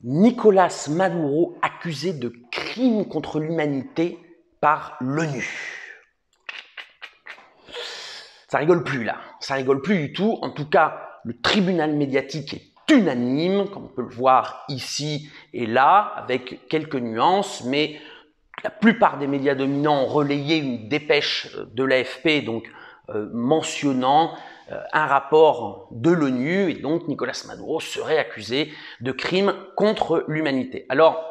Nicolás Maduro accusé de crimes contre l'humanité par l'ONU. Ça rigole plus là, ça rigole plus du tout. En tout cas, le tribunal médiatique est unanime, comme on peut le voir ici et là, avec quelques nuances, mais la plupart des médias dominants ont relayé une dépêche de l'AFP, donc mentionnant un rapport de l'ONU, et donc Nicolás Maduro serait accusé de crimes contre l'humanité. Alors,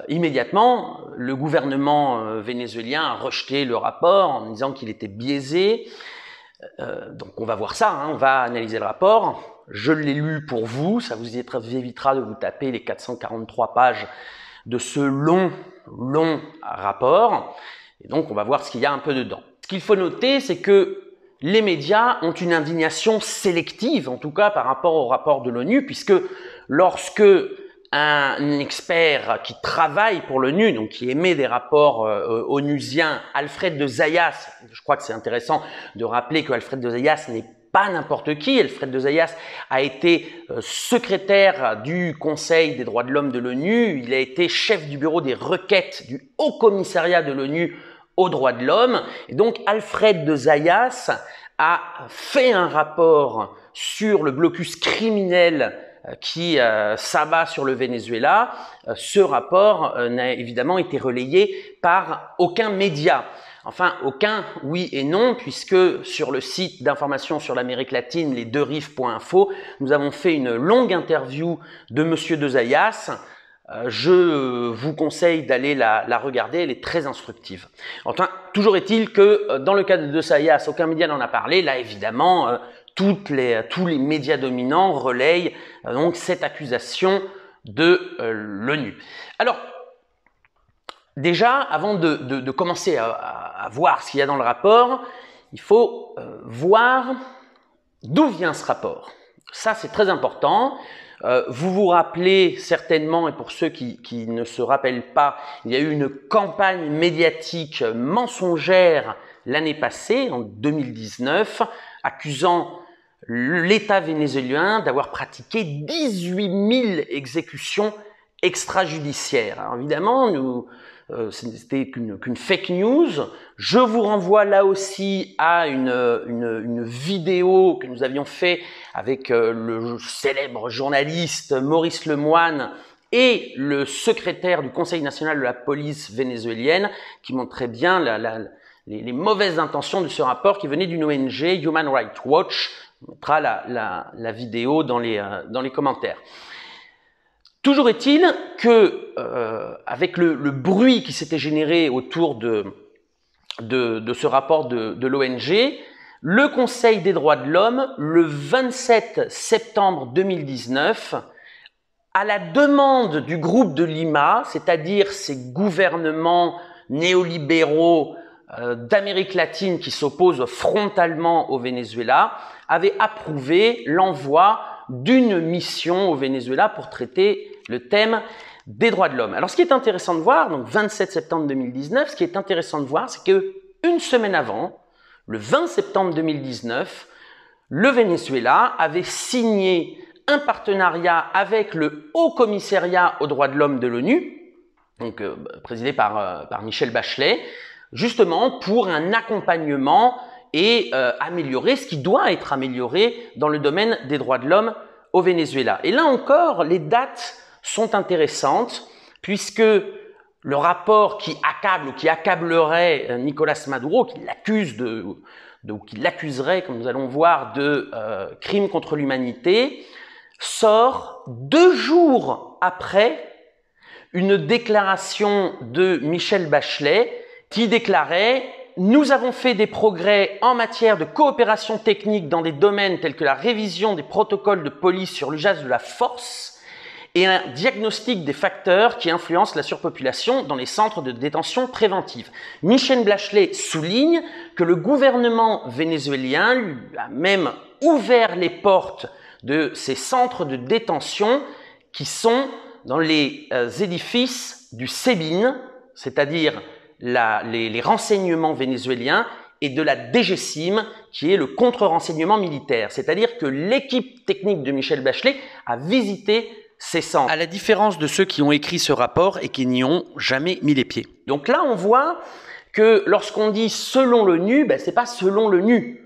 immédiatement, le gouvernement vénézuélien a rejeté le rapport en disant qu'il était biaisé. Donc on va voir ça, hein, on va analyser le rapport. Je l'ai lu pour vous, ça vous évitera de vous taper les 443 pages de ce long rapport. Et donc on va voir ce qu'il y a un peu dedans. Ce qu'il faut noter, c'est que les médias ont une indignation sélective, en tout cas par rapport au rapport de l'ONU, puisque lorsque un expert qui travaille pour l'ONU, donc qui émet des rapports onusiens, Alfred de Zayas, je crois que c'est intéressant de rappeler que Alfred de Zayas n'est pas n'importe qui. Alfred de Zayas a été secrétaire du Conseil des droits de l'homme de l'ONU, il a été chef du bureau des requêtes du Haut Commissariat de l'ONU aux droits de l'homme. Et donc Alfred de Zayas a fait un rapport sur le blocus criminel qui s'abat sur le Venezuela. Ce rapport n'a évidemment été relayé par aucun média. Enfin, aucun, oui et non, puisque sur le site d'information sur l'Amérique latine, lesdeuxrives.info, nous avons fait une longue interview de Monsieur de Zayas. Je vous conseille d'aller la regarder, elle est très instructive. Enfin, toujours est-il que dans le cas de Zayas, aucun média n'en a parlé. Là, évidemment, tous les médias dominants relayent donc cette accusation de l'ONU. Alors, déjà, avant de commencer à voir ce qu'il y a dans le rapport, il faut voir d'où vient ce rapport. Ça, c'est très important. Vous vous rappelez certainement, et pour ceux qui ne se rappellent pas, il y a eu une campagne médiatique mensongère l'année passée, en 2019, accusant l'État vénézuélien d'avoir pratiqué 18 000 exécutions extrajudiciaires. Alors évidemment, c'était qu'une fake news. Je vous renvoie là aussi à une vidéo que nous avions fait avec le célèbre journaliste Maurice Lemoine et le secrétaire du Conseil national de la police vénézuélienne qui montrait bien les mauvaises intentions de ce rapport qui venait d'une ONG, Human Rights Watch. On mettra la vidéo dans les commentaires. Toujours est-il que avec le bruit qui s'était généré autour de ce rapport de l'ONG, le Conseil des droits de l'homme, le 27 septembre 2019, à la demande du groupe de Lima, c'est-à-dire ces gouvernements néolibéraux d'Amérique latine qui s'opposent frontalement au Venezuela, avait approuvé l'envoi d'une mission au Venezuela pour traiter le thème des droits de l'homme. Alors, ce qui est intéressant de voir, donc 27 septembre 2019, ce qui est intéressant de voir, c'est que une semaine avant, le 20 septembre 2019, le Venezuela avait signé un partenariat avec le Haut Commissariat aux droits de l'homme de l'ONU, donc présidé par Michelle Bachelet, justement pour un accompagnement et améliorer ce qui doit être amélioré dans le domaine des droits de l'homme au Venezuela. Et là encore, les dates sont intéressantes puisque le rapport qui accable ou qui accablerait Nicolás Maduro, qui l'accuse ou qui l'accuserait, comme nous allons voir, de crimes contre l'humanité, sort 2 jours après une déclaration de Michelle Bachelet qui déclarait « Nous avons fait des progrès en matière de coopération technique dans des domaines tels que la révision des protocoles de police sur l'usage de la force et un diagnostic des facteurs qui influencent la surpopulation dans les centres de détention préventive. » Michelle Bachelet souligne que le gouvernement vénézuélien lui a même ouvert les portes de ces centres de détention qui sont dans les édifices du SEBIN, c'est-à-dire les renseignements vénézuéliens, et de la DGSIM, qui est le contre-renseignement militaire. C'est-à-dire que l'équipe technique de Michelle Bachelet a visité cessante, à la différence de ceux qui ont écrit ce rapport et qui n'y ont jamais mis les pieds. Donc là, on voit que lorsqu'on dit selon l'ONU, ben, c'est pas selon l'ONU.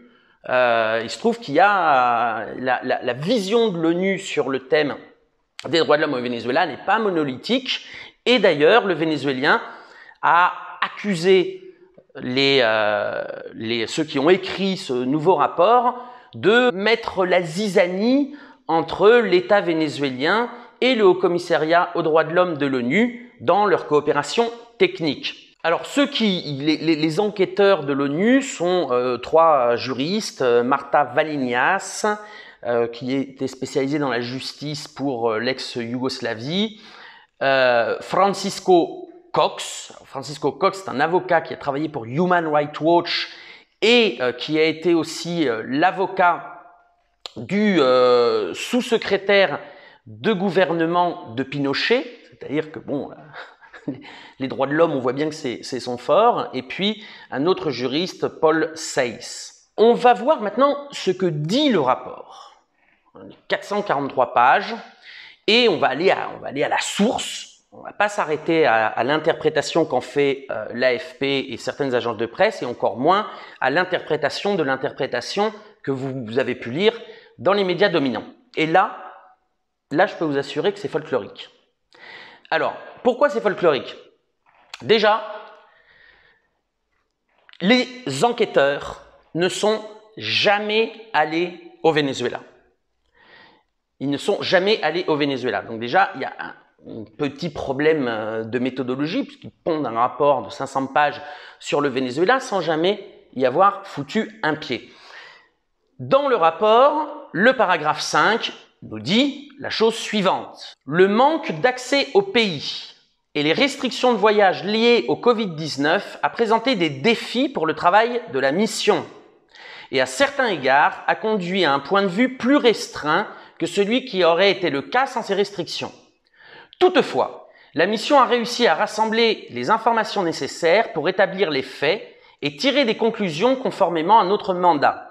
Il se trouve qu'il y a la vision de l'ONU sur le thème des droits de l'homme au Venezuela n'est pas monolithique, et d'ailleurs le Vénézuélien a accusé ceux qui ont écrit ce nouveau rapport de mettre la zizanie entre l'État vénézuélien et le Haut-Commissariat aux droits de l'homme de l'ONU dans leur coopération technique. Alors les enquêteurs de l'ONU sont trois juristes, Marta Valinas, qui était spécialisée dans la justice pour l'ex-Yougoslavie, Francisco Cox. Francisco Cox, c'est un avocat qui a travaillé pour Human Rights Watch et qui a été aussi l'avocat du sous-secrétaire de gouvernement de Pinochet, c'est-à-dire que bon, les droits de l'homme, on voit bien que c'est son fort, et puis un autre juriste, Paul Seyss. On va voir maintenant ce que dit le rapport. 443 pages, et on va aller à la source. On ne va pas s'arrêter à l'interprétation qu'en fait l'AFP et certaines agences de presse, et encore moins à l'interprétation de l'interprétation que vous avez pu lire dans les médias dominants. Et là, je peux vous assurer que c'est folklorique. Alors, pourquoi c'est folklorique? Déjà, les enquêteurs ne sont jamais allés au Venezuela. Ils ne sont jamais allés au Venezuela. Donc déjà, il y a un petit problème de méthodologie, puisqu'ils pondent un rapport de 500 pages sur le Venezuela sans jamais y avoir foutu un pied. Dans le rapport, le paragraphe 5 nous dit la chose suivante. Le manque d'accès au pays et les restrictions de voyage liées au Covid-19 a présenté des défis pour le travail de la mission et à certains égards a conduit à un point de vue plus restreint que celui qui aurait été le cas sans ces restrictions. Toutefois, la mission a réussi à rassembler les informations nécessaires pour établir les faits et tirer des conclusions conformément à notre mandat.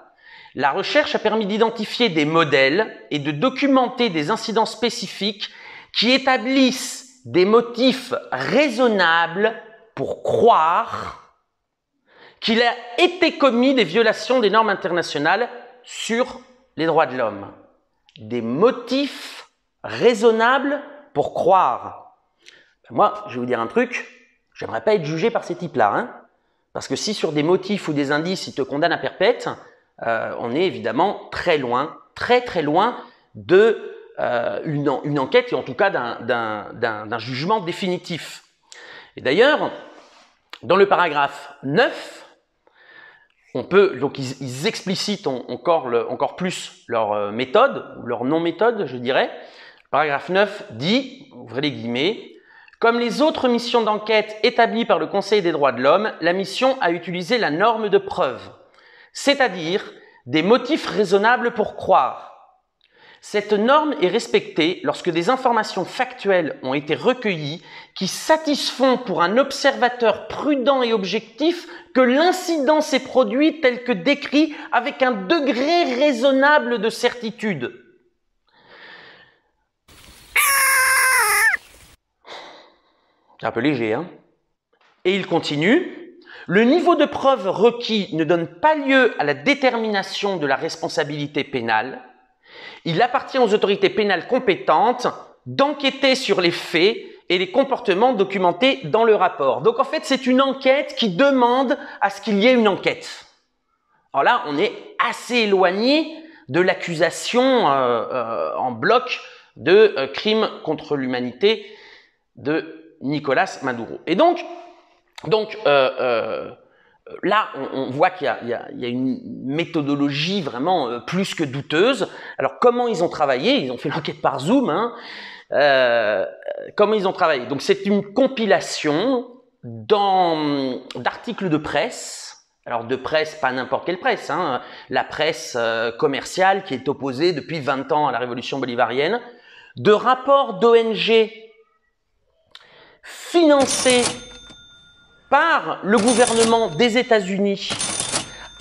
La recherche a permis d'identifier des modèles et de documenter des incidents spécifiques qui établissent des motifs raisonnables pour croire qu'il a été commis des violations des normes internationales sur les droits de l'homme. Des motifs raisonnables pour croire. Moi, je vais vous dire un truc, j'aimerais pas être jugé par ces types-là, hein, parce que si sur des motifs ou des indices, ils te condamnent à perpète, on est évidemment très loin de une enquête et en tout cas d'un jugement définitif. Et d'ailleurs, dans le paragraphe 9, on peut, donc ils explicitent encore plus leur méthode, ou leur non-méthode, je dirais. Le paragraphe 9 dit, ouvrez les guillemets, « Comme les autres missions d'enquête établies par le Conseil des droits de l'homme, la mission a utilisé la norme de preuve, c'est-à-dire des motifs raisonnables pour croire. Cette norme est respectée lorsque des informations factuelles ont été recueillies qui satisfont pour un observateur prudent et objectif que l'incident s'est produit tel que décrit avec un degré raisonnable de certitude. » C'est un peu léger, hein? Et il continue. Le niveau de preuve requis ne donne pas lieu à la détermination de la responsabilité pénale. Il appartient aux autorités pénales compétentes d'enquêter sur les faits et les comportements documentés dans le rapport. Donc en fait, c'est une enquête qui demande à ce qu'il y ait une enquête. Alors là, on est assez éloigné de l'accusation en bloc de crime contre l'humanité de Nicolás Maduro. Et donc là, on voit qu'il y a une méthodologie vraiment plus que douteuse. Alors, comment ils ont travaillé? Ils ont fait l'enquête par Zoom. Hein. Comment ils ont travaillé? Donc, c'est une compilation d'articles de presse. Alors, de presse, pas n'importe quelle presse. Hein. La presse commerciale qui est opposée depuis 20 ans à la révolution bolivarienne. De rapports d'ONG financés par le gouvernement des États-Unis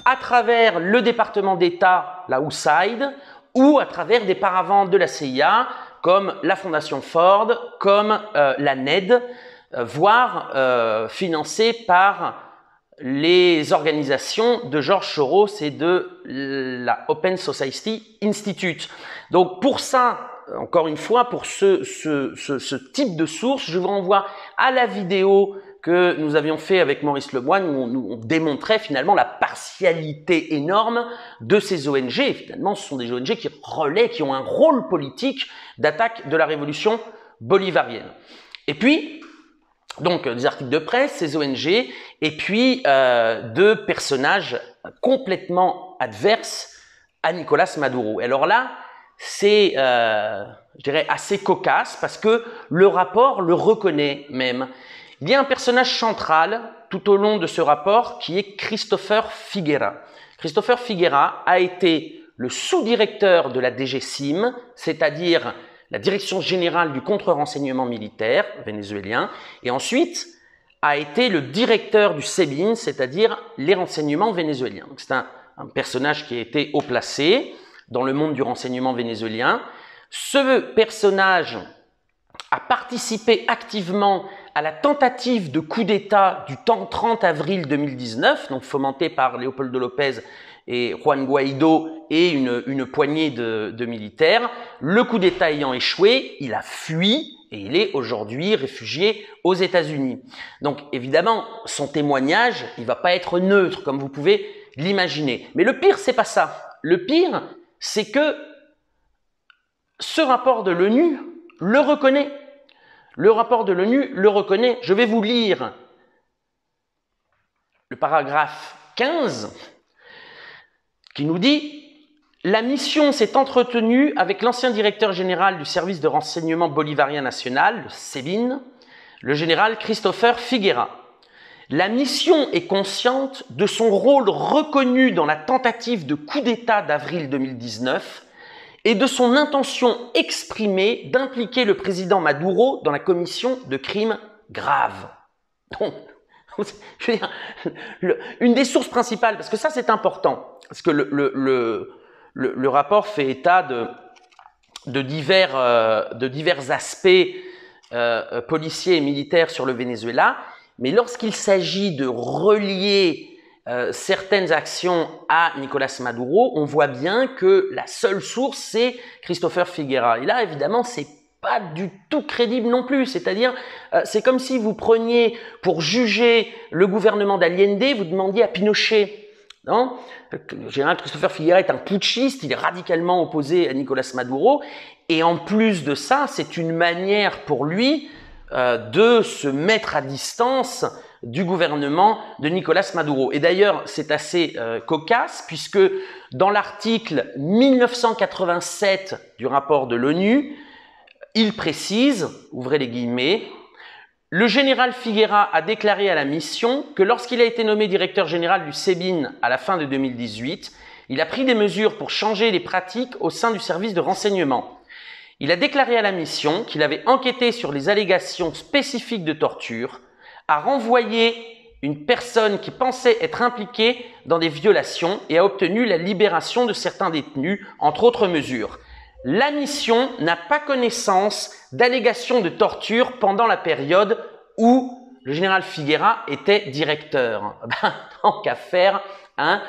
à travers le département d'État, la USAID, ou à travers des paravents de la CIA comme la Fondation Ford, comme la NED, voire financée par les organisations de George Soros et de la Open Society Institute. Donc pour ça, encore une fois, pour ce type de source, je vous renvoie à la vidéo que nous avions fait avec Maurice Lemoine où on démontrait finalement la partialité énorme de ces ONG. Et finalement, ce sont des ONG qui relaient, qui ont un rôle politique d'attaque de la révolution bolivarienne. Et puis, donc des articles de presse, ces ONG, et puis de personnages complètement adverses à Nicolás Maduro. Et alors là, c'est, je dirais, assez cocasse parce que le rapport le reconnaît même. Il y a un personnage central tout au long de ce rapport qui est Christopher Figuera. Christopher Figuera a été le sous-directeur de la DGCIM, c'est-à-dire la Direction générale du contre-renseignement militaire vénézuélien, et ensuite a été le directeur du SEBIN, c'est-à-dire les renseignements vénézuéliens. C'est un personnage qui a été haut placé dans le monde du renseignement vénézuélien. Ce personnage a participé activement à la tentative de coup d'État du 30 avril 2019, donc fomentée par Leopoldo López et Juan Guaidó et une poignée de militaires. Le coup d'État ayant échoué, il a fui et il est aujourd'hui réfugié aux États-Unis. Donc évidemment, son témoignage, il va pas être neutre comme vous pouvez l'imaginer. Mais le pire, c'est pas ça. Le pire, c'est que ce rapport de l'ONU le reconnaît. Le rapport de l'ONU le reconnaît. Je vais vous lire le paragraphe 15 qui nous dit « La mission s'est entretenue avec l'ancien directeur général du service de renseignement bolivarien national, le SEBIN, le général Christopher Figuera. La mission est consciente de son rôle reconnu dans la tentative de coup d'État d'avril 2019 et de son intention exprimée d'impliquer le président Maduro dans la commission de crimes graves. » Donc, je veux dire, une des sources principales, parce que ça c'est important, parce que le rapport fait état de divers aspects policiers et militaires sur le Venezuela, mais lorsqu'il s'agit de relier certaines actions à Nicolás Maduro, on voit bien que la seule source, c'est Christopher Figuera. Et là, évidemment, c'est pas du tout crédible non plus. C'est-à-dire, c'est comme si vous preniez, pour juger le gouvernement d'Allende, vous demandiez à Pinochet. Non ? Le général Christopher Figuera est un putschiste, il est radicalement opposé à Nicolás Maduro. Et en plus de ça, c'est une manière pour lui de se mettre à distance du gouvernement de Nicolás Maduro. Et d'ailleurs, c'est assez cocasse puisque dans l'article 1987 du rapport de l'ONU, il précise, ouvrez les guillemets, « Le général Figuera a déclaré à la mission que lorsqu'il a été nommé directeur général du SEBIN à la fin de 2018, il a pris des mesures pour changer les pratiques au sein du service de renseignement. Il a déclaré à la mission qu'il avait enquêté sur les allégations spécifiques de torture, a renvoyé une personne qui pensait être impliquée dans des violations et a obtenu la libération de certains détenus, entre autres mesures. La mission n'a pas connaissance d'allégations de torture pendant la période où le général Figuera était directeur. » Ben, tant qu'à faire, hein,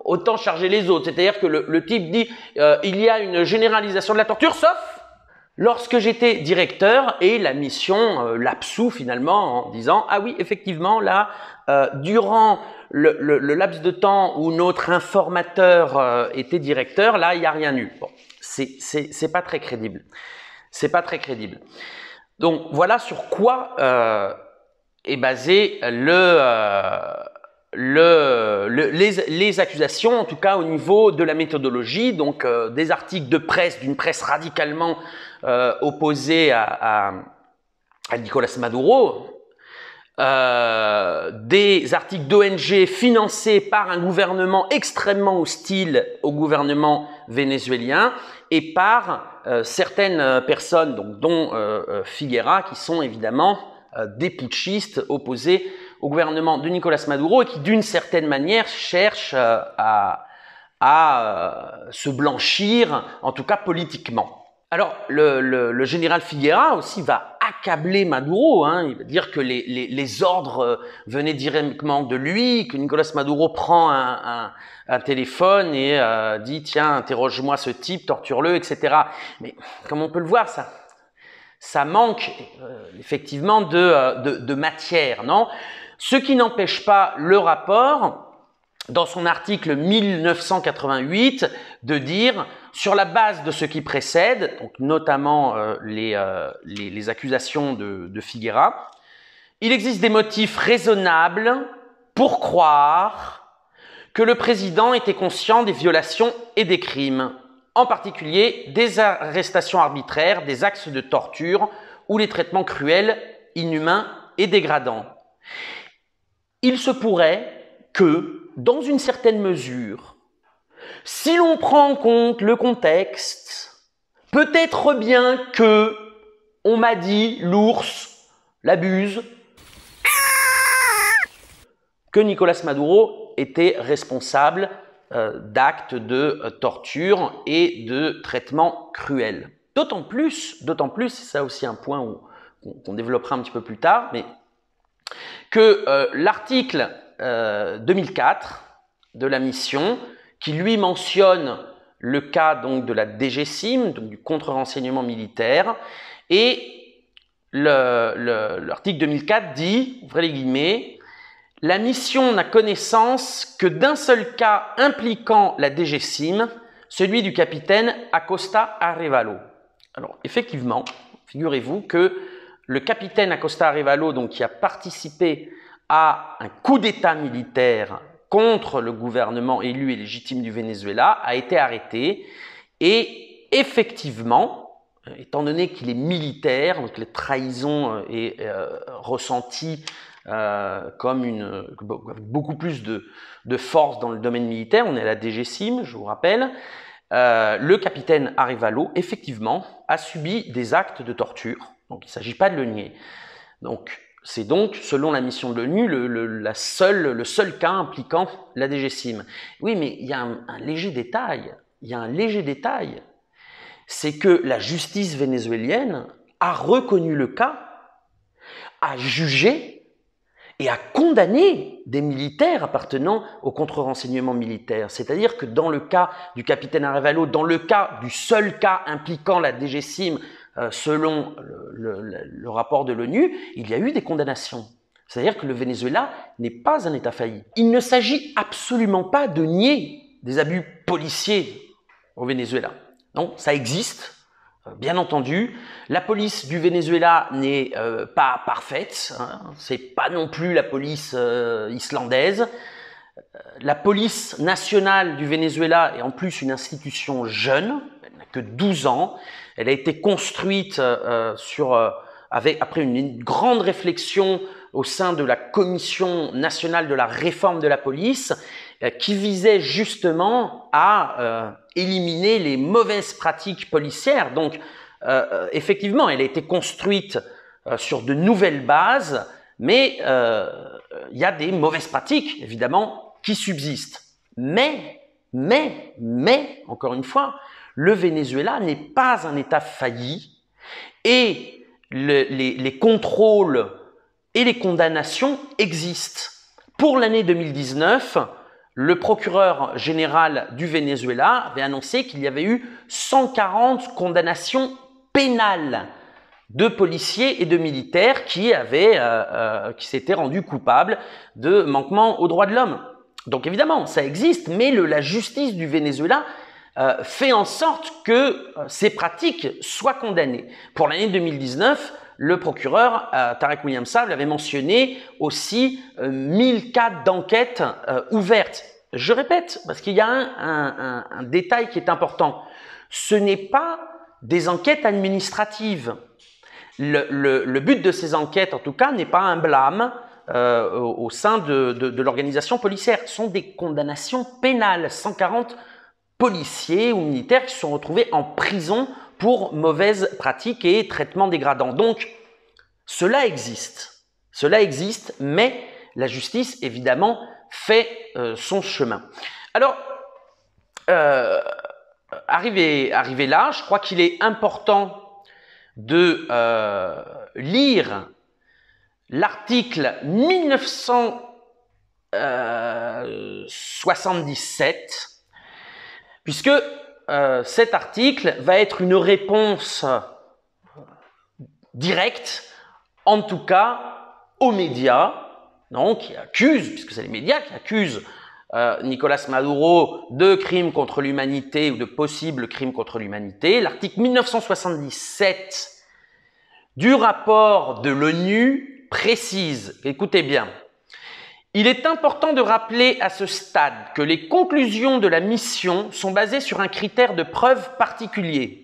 autant charger les autres. C'est-à-dire que le type dit il y a une généralisation de la torture, sauf lorsque j'étais directeur, et la mission l'absout finalement en disant « Ah oui, effectivement, là, durant le laps de temps où notre informateur était directeur, là, il n'y a rien eu. » Bon, c'est pas très crédible. C'est pas très crédible. Donc, voilà sur quoi est basé les accusations, en tout cas au niveau de la méthodologie, donc des articles de presse, d'une presse radicalement opposée à Nicolás Maduro, des articles d'ONG financés par un gouvernement extrêmement hostile au gouvernement vénézuélien et par certaines personnes, donc, dont Figuera, qui sont évidemment des putschistes opposés au gouvernement de Nicolás Maduro et qui d'une certaine manière cherchent à se blanchir, en tout cas politiquement. Alors, le général Figuera aussi va accabler Maduro, hein. Il va dire que les ordres venaient directement de lui, que Nicolas Maduro prend un téléphone et dit « Tiens, interroge-moi ce type, torture-le, etc. » Mais comme on peut le voir, ça manque effectivement de matière, non? Ce qui n'empêche pas le rapport, dans son article 1988, de dire, sur la base de ce qui précède, donc notamment les accusations de Figuera, il existe des motifs raisonnables pour croire que le président était conscient des violations et des crimes, en particulier des arrestations arbitraires, des actes de torture ou les traitements cruels, inhumains et dégradants. Il se pourrait que, dans une certaine mesure, si l'on prend en compte le contexte, peut-être bien que on m'a dit l'ours, la buse, que Nicolas Maduro était responsable d'actes de torture et de traitements cruels. D'autant plus, c'est ça aussi un point qu'on développera un petit peu plus tard, mais que l'article 2004 de la mission, qui lui mentionne le cas donc de la DGSIM, donc du contre-renseignement militaire, et l'article 2004 dit, ouvrez les guillemets, « La mission n'a connaissance que d'un seul cas impliquant la DGSIM, celui du capitaine Acosta Arévalo. » Alors effectivement, figurez-vous que le capitaine Acosta Arévalo, donc qui a participé à un coup d'État militaire contre le gouvernement élu et légitime du Venezuela, a été arrêté et effectivement, étant donné qu'il est militaire, donc la trahison est ressentie comme avec beaucoup plus de force dans le domaine militaire, on est à la DGSIM, je vous rappelle, le capitaine Arévalo, effectivement, a subi des actes de torture. Donc, il ne s'agit pas de le nier. Donc, c'est donc, selon la mission de l'ONU, le seul cas impliquant la DGSIM. Oui, mais il y a un léger détail. Il y a un léger détail. C'est que la justice vénézuélienne a reconnu le cas, a jugé et a condamné des militaires appartenant au contre-renseignement militaire. C'est-à-dire que dans le cas du capitaine Arévalo, dans le cas du seul cas impliquant la DGSIM, selon le rapport de l'ONU, il y a eu des condamnations. C'est-à-dire que le Venezuela n'est pas un État failli. Il ne s'agit absolument pas de nier des abus policiers au Venezuela. Non, ça existe. Bien entendu, la police du Venezuela n'est pas parfaite, hein, c'est pas non plus la police islandaise. La police nationale du Venezuela est en plus une institution jeune, elle n'a que 12 ans, elle a été construite après une grande réflexion au sein de la Commission nationale de la réforme de la police, qui visait justement à éliminer les mauvaises pratiques policières. Donc, effectivement, elle a été construite sur de nouvelles bases, mais il y a des mauvaises pratiques, évidemment, qui subsistent. Mais, encore une fois, le Venezuela n'est pas un État failli et les contrôles et les condamnations existent. Pour l'année 2019, le procureur général du Venezuela avait annoncé qu'il y avait eu 140 condamnations pénales de policiers et de militaires qui s'étaient rendus coupables de manquements aux droits de l'homme. Donc évidemment, ça existe, mais la justice du Venezuela fait en sorte que ces pratiques soient condamnées. Pour l'année 2019, le procureur Tarek William Saab avait mentionné aussi 1000 cas d'enquête ouvertes. Je répète, parce qu'il y a un détail qui est important. Ce n'est pas des enquêtes administratives. Le but de ces enquêtes, en tout cas, n'est pas un blâme au sein de l'organisation policière. Ce sont des condamnations pénales. 140 policiers ou militaires qui se sont retrouvés en prison pour mauvaises pratiques et traitements dégradants. Donc, cela existe, mais la justice, évidemment, fait son chemin. Alors, arrivé là, je crois qu'il est important de lire l'article 1977, puisque cet article va être une réponse directe, en tout cas, aux médias, donc, qui accusent, puisque c'est les médias qui accusent Nicolás Maduro de crimes contre l'humanité ou de possibles crimes contre l'humanité. L'article 1977 du rapport de l'ONU précise, écoutez bien, il est important de rappeler à ce stade que les conclusions de la mission sont basées sur un critère de preuve particulier.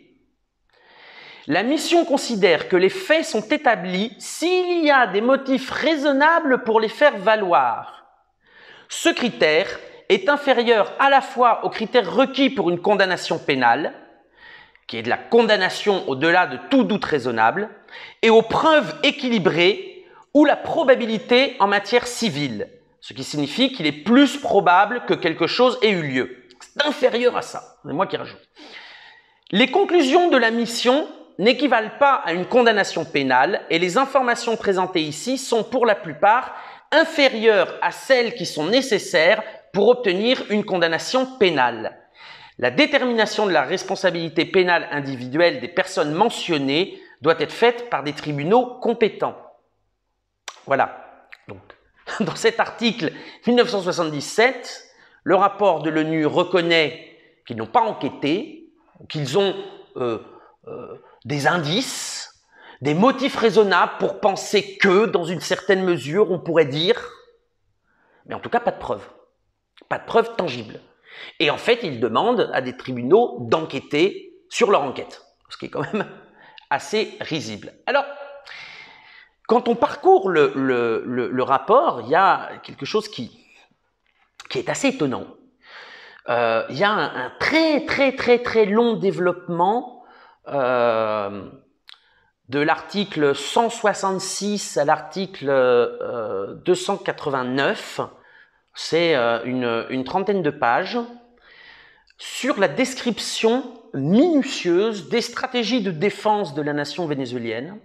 La mission considère que les faits sont établis s'il y a des motifs raisonnables pour les faire valoir. Ce critère est inférieur à la fois au critère requis pour une condamnation pénale, qui est de la condamnation au-delà de tout doute raisonnable, et aux preuves équilibrées ou la probabilité en matière civile, ce qui signifie qu'il est plus probable que quelque chose ait eu lieu. C'est inférieur à ça, c'est moi qui rajoute. Les conclusions de la mission n'équivalent pas à une condamnation pénale et les informations présentées ici sont pour la plupart inférieures à celles qui sont nécessaires pour obtenir une condamnation pénale. La détermination de la responsabilité pénale individuelle des personnes mentionnées doit être faite par des tribunaux compétents. Voilà. Donc, dans cet article 1977, le rapport de l'ONU reconnaît qu'ils n'ont pas enquêté, qu'ils ont des indices, des motifs raisonnables pour penser que, dans une certaine mesure, on pourrait dire, mais en tout cas pas de preuves tangibles. Et en fait, ils demandent à des tribunaux d'enquêter sur leur enquête, ce qui est quand même assez risible. Alors, quand on parcourt le rapport, il y a quelque chose qui est assez étonnant. Il y a un très long développement de l'article 166 à l'article 289, c'est une trentaine de pages, sur la description minutieuse des stratégies de défense de la nation vénézuélienne,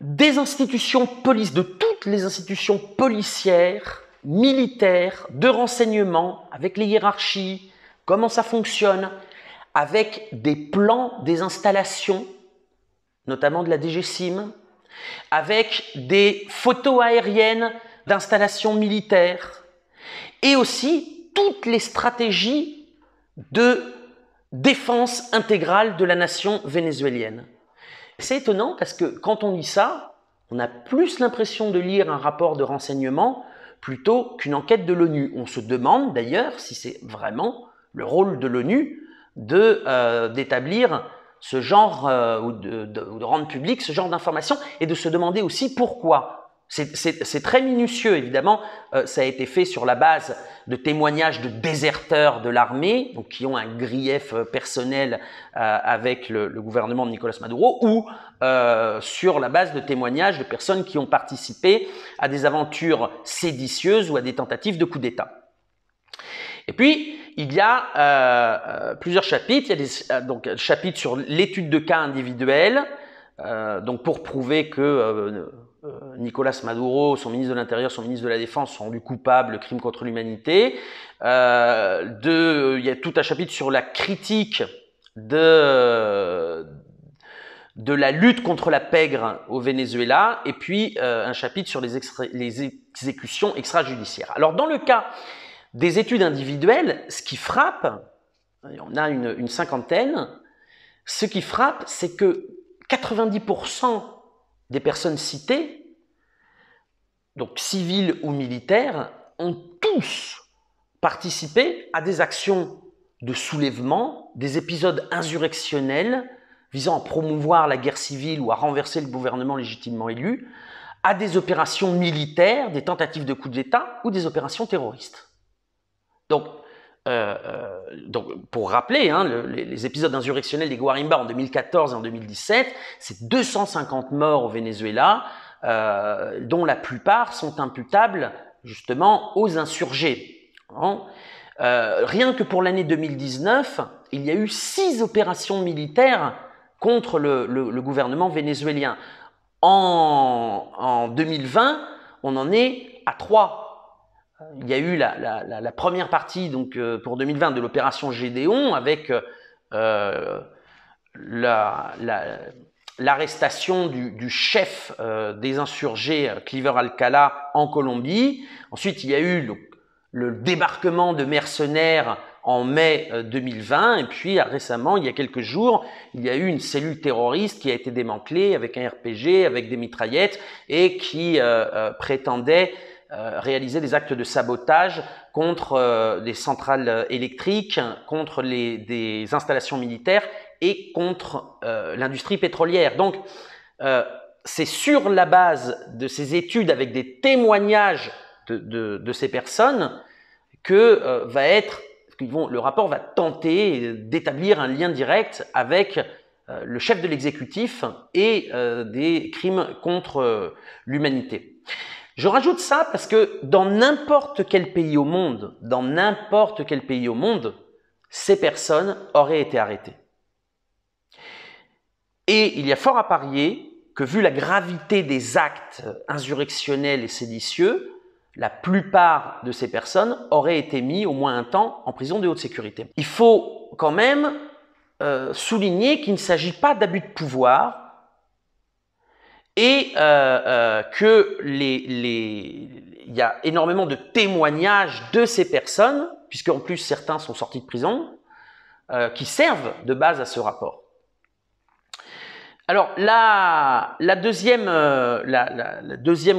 des institutions de toutes les institutions policières, militaires, de renseignement, avec les hiérarchies, comment ça fonctionne, avec des plans des installations, notamment de la DGSIM, avec des photos aériennes d'installations militaires, et aussi toutes les stratégies de défense intégrale de la nation vénézuélienne. C'est étonnant parce que quand on lit ça, on a plus l'impression de lire un rapport de renseignement plutôt qu'une enquête de l'ONU. On se demande d'ailleurs si c'est vraiment le rôle de l'ONU d'établir ce genre ou de rendre public ce genre d'informations et de se demander aussi pourquoi. C'est très minutieux, évidemment, ça a été fait sur la base de témoignages de déserteurs de l'armée, donc qui ont un grief personnel avec le gouvernement de Nicolás Maduro, ou sur la base de témoignages de personnes qui ont participé à des aventures séditieuses ou à des tentatives de coup d'État. Et puis, il y a plusieurs chapitres. Il y a donc un chapitre sur l'étude de cas individuels, donc pour prouver que Nicolás Maduro, son ministre de l'Intérieur, son ministre de la Défense sont rendus coupables de crimes contre l'humanité. Il y a tout un chapitre sur la critique de la lutte contre la pègre au Venezuela, et puis un chapitre sur les exécutions extrajudiciaires. Alors, dans le cas des études individuelles, ce qui frappe, on a une cinquantaine, ce qui frappe, c'est que 90% des personnes citées, donc civiles ou militaires, ont tous participé à des actions de soulèvement, des épisodes insurrectionnels visant à promouvoir la guerre civile ou à renverser le gouvernement légitimement élu, à des opérations militaires, des tentatives de coup d'État ou des opérations terroristes. Donc, pour rappeler, les épisodes insurrectionnels des Guarimba en 2014 et en 2017, c'est 250 morts au Venezuela, dont la plupart sont imputables justement aux insurgés. Rien que pour l'année 2019, il y a eu 6 opérations militaires contre le gouvernement vénézuélien. En 2020, on en est à 3. Il y a eu la première partie donc, pour 2020 de l'opération Gédéon avec l'arrestation du chef des insurgés Cliver Alcala en Colombie. Ensuite, il y a eu le débarquement de mercenaires en mai 2020 et puis récemment, il y a quelques jours, il y a eu une cellule terroriste qui a été démantelée avec un RPG, avec des mitraillettes et qui prétendait réaliser des actes de sabotage contre des centrales électriques, contre des installations militaires et contre l'industrie pétrolière. Donc, c'est sur la base de ces études avec des témoignages de ces personnes que le rapport va tenter d'établir un lien direct avec le chef de l'exécutif et des crimes contre l'humanité. Je rajoute ça parce que dans n'importe quel pays au monde, ces personnes auraient été arrêtées. Et il y a fort à parier que vu la gravité des actes insurrectionnels et séditieux, la plupart de ces personnes auraient été mis au moins un temps en prison de haute sécurité. Il faut quand même souligner qu'il ne s'agit pas d'abus de pouvoir et il y a énormément de témoignages de ces personnes, puisqu'en plus certains sont sortis de prison, qui servent de base à ce rapport. Alors, la deuxième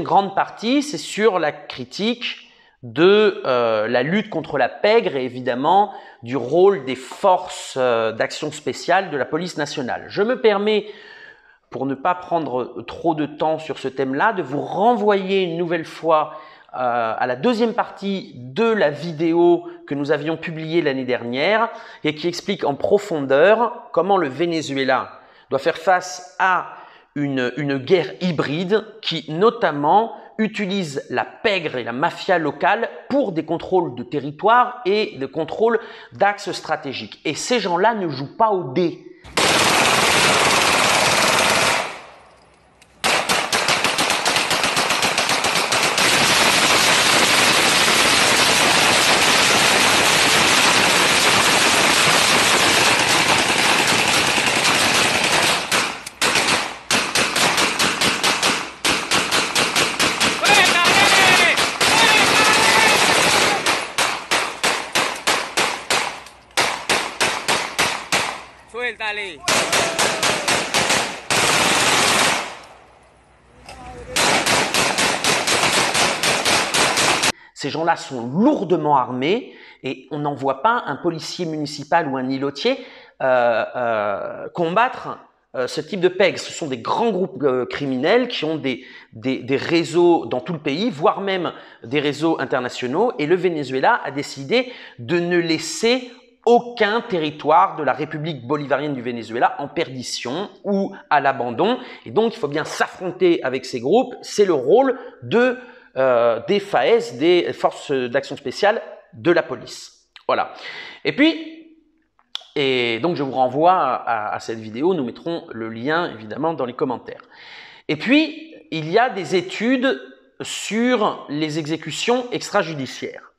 grande partie, c'est sur la critique de la lutte contre la pègre et évidemment du rôle des forces d'action spéciale de la police nationale. Je me permets, pour ne pas prendre trop de temps sur ce thème-là, de vous renvoyer une nouvelle fois à la deuxième partie de la vidéo que nous avions publiée l'année dernière et qui explique en profondeur comment le Venezuela doit faire face à une guerre hybride qui notamment utilise la pègre et la mafia locale pour des contrôles de territoire et de contrôles d'axes stratégiques. Et ces gens-là ne jouent pas au dé. Suéltale. Ces gens-là sont lourdement armés et on n'en voit pas un policier municipal ou un îlotier combattre ce type de pègre. Ce sont des grands groupes criminels qui ont des réseaux dans tout le pays, voire même des réseaux internationaux. Et le Venezuela a décidé de ne laisser aucun territoire de la République bolivarienne du Venezuela en perdition ou à l'abandon. Et donc, il faut bien s'affronter avec ces groupes. C'est le rôle des FAES, des forces d'action spéciale de la police. Voilà. Et donc, je vous renvoie à cette vidéo. Nous mettrons le lien, évidemment, dans les commentaires. Et puis, il y a des études sur les exécutions extrajudiciaires.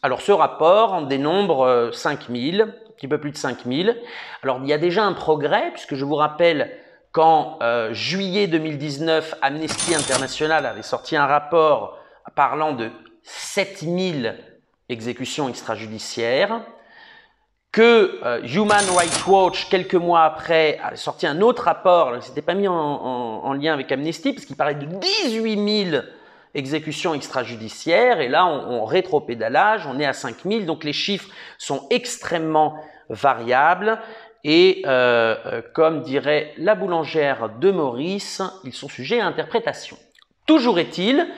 Alors, ce rapport en dénombre 5000, un petit peu plus de 5000. Alors, il y a déjà un progrès, puisque je vous rappelle qu'en juillet 2019, Amnesty International avait sorti un rapport parlant de 7000 exécutions extrajudiciaires, que Human Rights Watch, quelques mois après, a sorti un autre rapport, il ne s'était pas mis en lien avec Amnesty, parce qu'il parlait de 18 000 exécutions extrajudiciaires, et là, on rétropédalage, on est à 5000, donc les chiffres sont extrêmement variables, et comme dirait la boulangère de Maurice, ils sont sujets à interprétation. Toujours est-il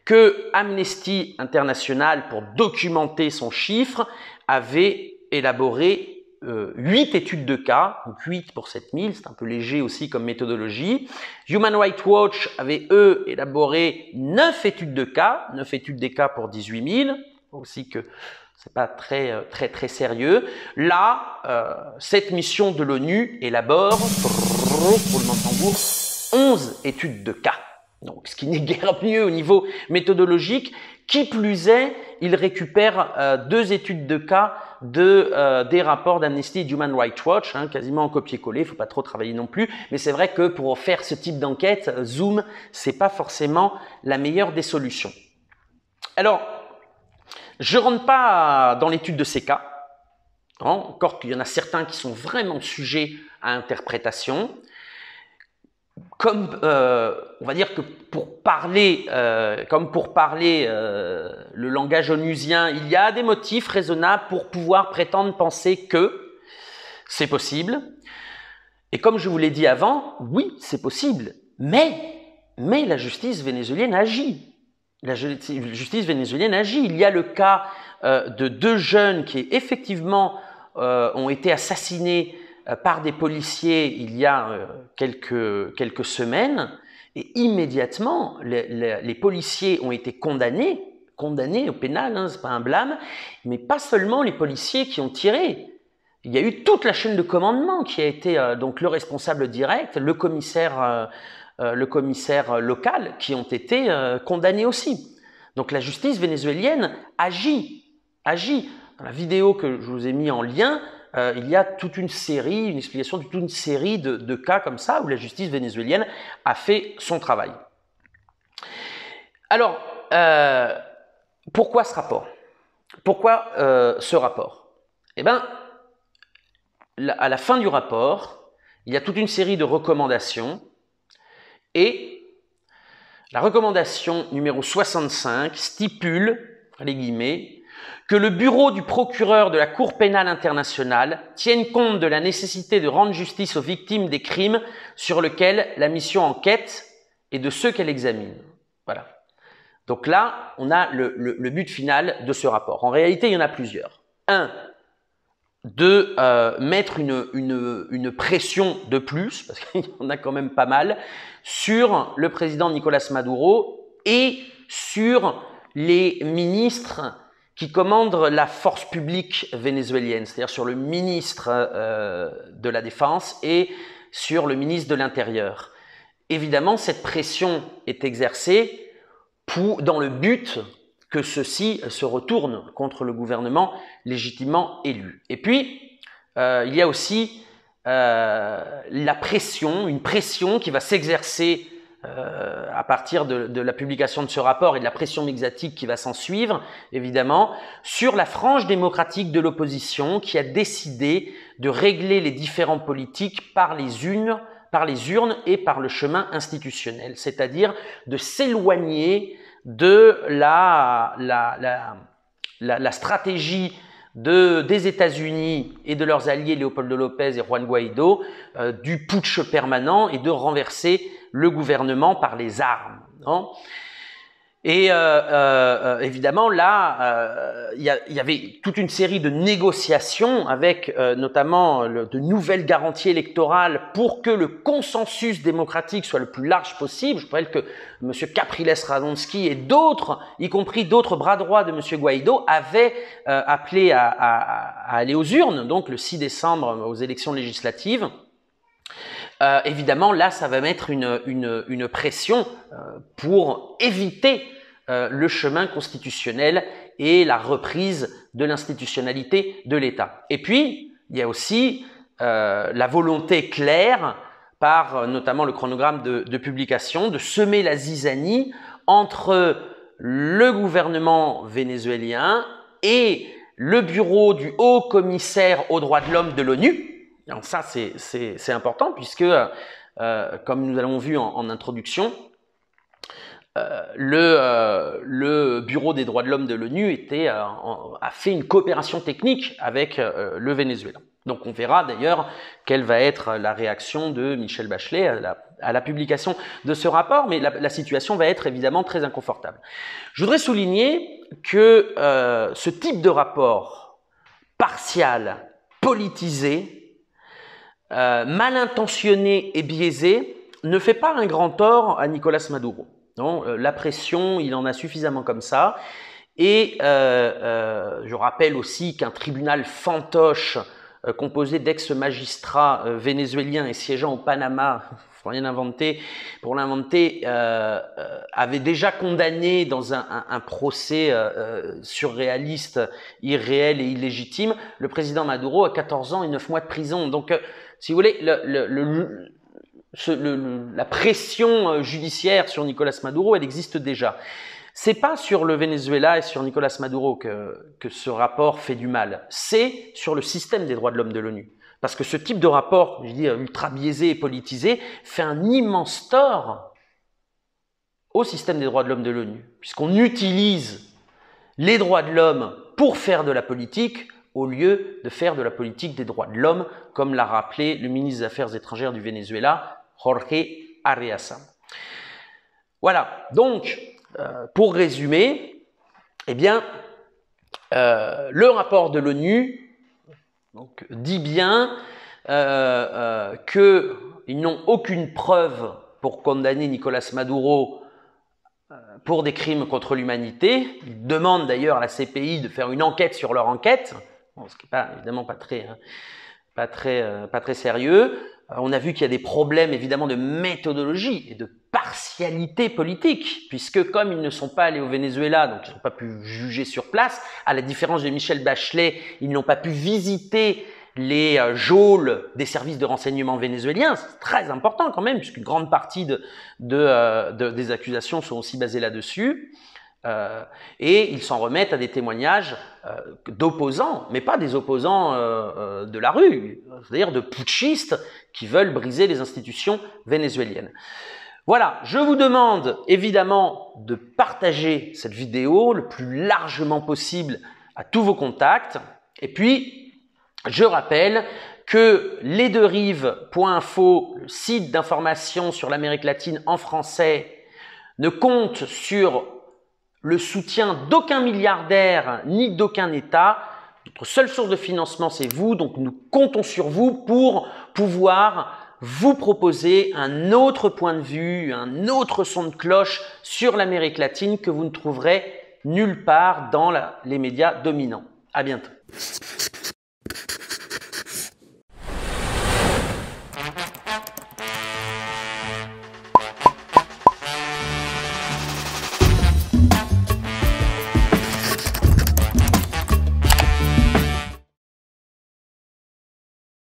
que Amnesty International, pour documenter son chiffre, avait élaboré 8 études de cas, donc 8 pour 7000, c'est un peu léger aussi comme méthodologie. Human Rights Watch avait, eux, élaboré 9 études de cas, 9 études des cas pour 18 000, aussi que c'est pas très sérieux. Là, cette mission de l'ONU élabore, roulement de tambour, 11 études de cas. Donc, ce qui n'est guère mieux au niveau méthodologique. Qui plus est, il récupère 2 études de cas des rapports d'Amnesty et Human Rights Watch, quasiment en copier-coller, il ne faut pas trop travailler non plus, mais c'est vrai que pour faire ce type d'enquête, Zoom, c'est pas forcément la meilleure des solutions. Alors, je ne rentre pas dans l'étude de ces cas, encore qu'il y en a certains qui sont vraiment sujets à interprétation. Comme on va dire que pour parler le langage onusien, il y a des motifs raisonnables pour pouvoir prétendre penser que c'est possible. Et comme je vous l'ai dit avant, oui, c'est possible, mais la justice vénézuélienne agit. La justice vénézuélienne agit. Il y a le cas de 2 jeunes qui effectivement ont été assassinés par des policiers il y a quelques semaines, et immédiatement les policiers ont été condamnés au pénal, c'est pas un blâme, mais pas seulement les policiers qui ont tiré. Il y a eu toute la chaîne de commandement qui a été donc le responsable direct, le commissaire local, qui ont été condamnés aussi. Donc la justice vénézuélienne agit. Dans la vidéo que je vous ai mis en lien, il y a toute une explication de toute une série de cas comme ça où la justice vénézuélienne a fait son travail. Alors, pourquoi ce rapport? Pourquoi ce rapport? Eh bien, à la fin du rapport, il y a toute une série de recommandations et la recommandation numéro 65 stipule, les guillemets, que le bureau du procureur de la Cour pénale internationale tienne compte de la nécessité de rendre justice aux victimes des crimes sur lesquels la mission enquête et de ceux qu'elle examine. Voilà. Donc là, on a le but final de ce rapport. En réalité, il y en a plusieurs. 1. De mettre une pression de plus, parce qu'il y en a quand même pas mal, sur le président Nicolás Maduro et sur les ministres qui commandent la force publique vénézuélienne, c'est-à-dire sur le ministre de la Défense et sur le ministre de l'Intérieur. Évidemment, cette pression est exercée dans le but que ceux-ci se retournent contre le gouvernement légitimement élu. Et puis, il y a aussi une pression qui va s'exercer à partir de la publication de ce rapport et de la pression médiatique qui va s'en suivre, évidemment, sur la frange démocratique de l'opposition qui a décidé de régler les différends politiques par les urnes et par le chemin institutionnel, c'est-à-dire de s'éloigner de la stratégie des États-Unis et de leurs alliés Leopoldo López et Juan Guaidó, du putsch permanent et de renverser le gouvernement par les armes. Et évidemment, là, il y avait toute une série de négociations avec notamment de nouvelles garanties électorales pour que le consensus démocratique soit le plus large possible. Je rappelle que M. Capriles Radonski et d'autres, y compris d'autres bras droits de M. Guaidó, avaient appelé à aller aux urnes, donc le 6 décembre aux élections législatives. Évidemment, là, ça va mettre une pression pour éviter le chemin constitutionnel et la reprise de l'institutionnalité de l'État. Et puis, il y a aussi la volonté claire, par notamment le chronogramme de publication, de semer la zizanie entre le gouvernement vénézuélien et le bureau du haut commissaire aux droits de l'homme de l'ONU. Alors ça, c'est important puisque, comme nous l'avons vu en introduction, le Bureau des droits de l'homme de l'ONU a fait une coopération technique avec le Venezuela. Donc on verra d'ailleurs quelle va être la réaction de Michelle Bachelet à la publication de ce rapport, mais la situation va être évidemment très inconfortable. Je voudrais souligner que ce type de rapport partial, politisé, mal intentionné et biaisé ne fait pas un grand tort à Nicolás Maduro. Non, la pression, il en a suffisamment comme ça. Et je rappelle aussi qu'un tribunal fantoche composé d'ex-magistrats vénézuéliens et siégeant au Panama, faut rien inventer, pour l'inventer, avait déjà condamné dans un procès surréaliste, irréel et illégitime, le président Maduro à 14 ans et 9 mois de prison. Donc, si vous voulez, la pression judiciaire sur Nicolás Maduro, elle existe déjà. C'est pas sur le Venezuela et sur Nicolás Maduro que ce rapport fait du mal, c'est sur le système des droits de l'homme de l'ONU. Parce que ce type de rapport, je dis ultra biaisé et politisé, fait un immense tort au système des droits de l'homme de l'ONU, puisqu'on utilise les droits de l'homme pour faire de la politique au lieu de faire de la politique des droits de l'homme, comme l'a rappelé le ministre des Affaires étrangères du Venezuela, Jorge Arreaza. Voilà, donc, pour résumer, eh bien, le rapport de l'ONU dit bien qu'ils n'ont aucune preuve pour condamner Nicolás Maduro pour des crimes contre l'humanité. Ils demandent d'ailleurs à la CPI de faire une enquête sur leur enquête, bon, ce qui n'est évidemment pas très sérieux. On a vu qu'il y a des problèmes évidemment de méthodologie et de partialité politique, puisque comme ils ne sont pas allés au Venezuela, donc ils n'ont pas pu juger sur place, à la différence de Michelle Bachelet, ils n'ont pas pu visiter les geôles des services de renseignement vénézuéliens. C'est très important quand même, puisqu'une grande partie des accusations sont aussi basées là-dessus. Et ils s'en remettent à des témoignages d'opposants, mais pas des opposants de la rue, c'est-à-dire de putschistes qui veulent briser les institutions vénézuéliennes. Voilà, je vous demande évidemment de partager cette vidéo le plus largement possible à tous vos contacts. Et puis, je rappelle que lesdeuxrives.info, le site d'information sur l'Amérique latine en français, ne compte sur le soutien d'aucun milliardaire ni d'aucun État. Notre seule source de financement, c'est vous. Donc, nous comptons sur vous pour pouvoir vous proposer un autre point de vue, un autre son de cloche sur l'Amérique latine que vous ne trouverez nulle part dans les médias dominants. À bientôt.